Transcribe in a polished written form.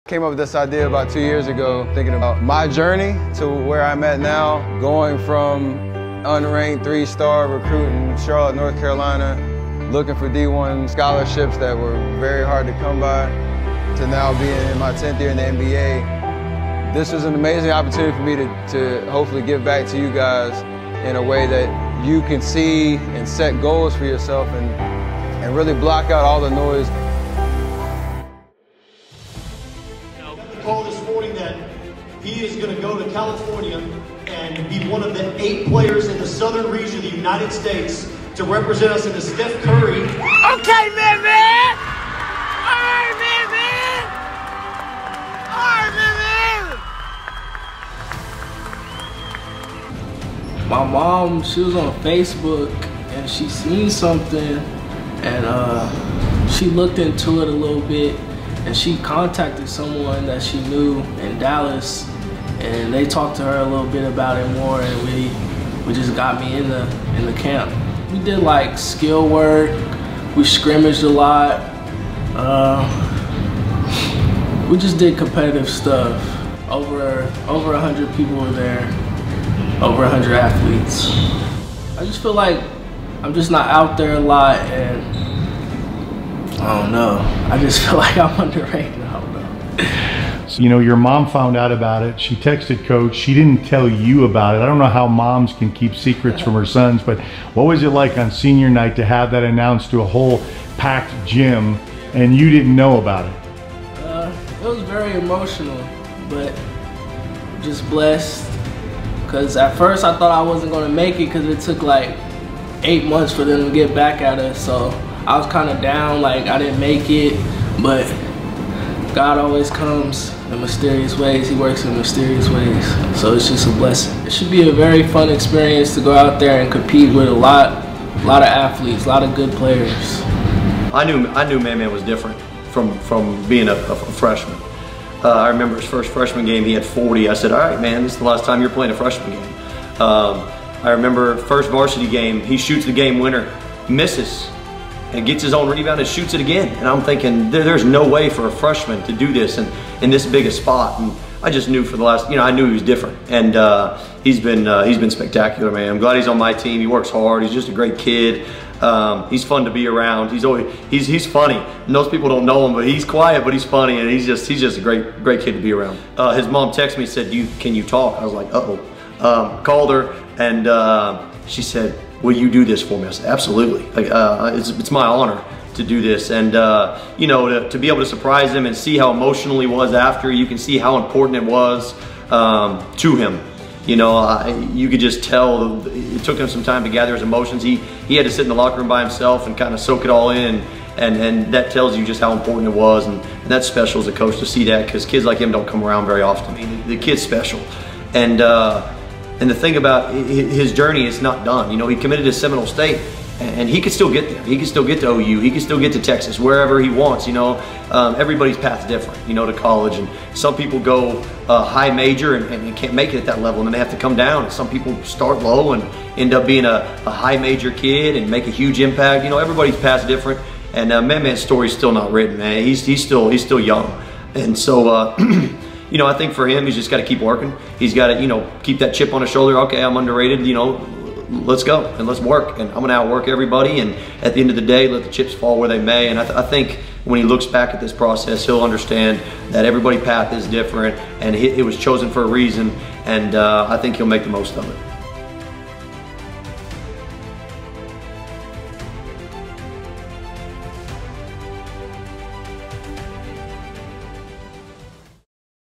Came up with this idea about 2 years ago, thinking about my journey to where I'm at now, going from unranked 3-star recruit in Charlotte, North Carolina, looking for D1 scholarships that were very hard to come by, to now being in my 10th year in the NBA. This was an amazing opportunity for me to hopefully give back to you guys in a way that you can see and set goals for yourself and really block out all the noise. Call this morning that he is going to go to California and be one of the 8 players in the southern region of the United States to represent us in the Steph Curry. Okay, man! All right, man! All right, man! My mom, she was on Facebook and she seen something and she looked into it a little bit. And she contacted someone that she knew in Dallas, and they talked to her a little bit about it more, and we just got me in the camp. We did like skill work, we scrimmaged a lot, we just did competitive stuff. Over 100 people were there, over 100 athletes. I just feel like I'm just not out there a lot, and I don't know. I just feel like I'm underrated. I don't know. So, you know, your mom found out about it. She texted coach. She didn't tell you about it. I don't know how moms can keep secrets from her sons, but what was it like on senior night to have that announced to a whole packed gym and you didn't know about it? It was very emotional, but just blessed. Because at first I thought I wasn't going to make it because it took like 8 months for them to get back at us. So I was kind of down, like I didn't make it, but God always comes in mysterious ways. He works in mysterious ways, so it's just a blessing. It should be a very fun experience to go out there and compete with a lot of athletes, a lot of good players. I knew Man was different from being a freshman. I remember his first freshman game, he had 40. I said, all right, man, this is the last time you're playing a freshman game. I remember first varsity game, he shoots the game winner, misses, and gets his own rebound and shoots it again. And I'm thinking, there's no way for a freshman to do this in this big a spot. And I just knew for the last, I knew he was different. And he's been spectacular, man. I'm glad he's on my team. He works hard. He's just a great kid. He's fun to be around. He's funny. And those people don't know him, but he's quiet, but he's funny, and he's just a great kid to be around. His mom texted me, said, can you talk? I was like, uh-oh. Called her, and she said, will you do this for me? I said, absolutely. Like, it's my honor to do this. And to be able to surprise him and see how emotional he was after, you can see how important it was to him. You could just tell it took him some time to gather his emotions. He had to sit in the locker room by himself and kind of soak it all in. And that tells you just how important it was. And that's special as a coach to see that, because kids like him don't come around very often. I mean, the kid's special. And the thing about his journey is not done. He committed to Seminole State, and he could still get there. He could still get to OU. He could still get to Texas, wherever he wants. Everybody's path's different, to college. And some people go high major and can't make it at that level, and then they have to come down. And some people start low and end up being a high major kid and make a huge impact. Everybody's path's different. And Man's story's still not written, man. He's still young, and so. I think for him, he's just got to keep working. He's got to, keep that chip on his shoulder. Okay, I'm underrated, let's go and let's work. And I'm going to outwork everybody. And at the end of the day, let the chips fall where they may. And I think when he looks back at this process, he'll understand that everybody's path is different and it was chosen for a reason. And I think he'll make the most of it.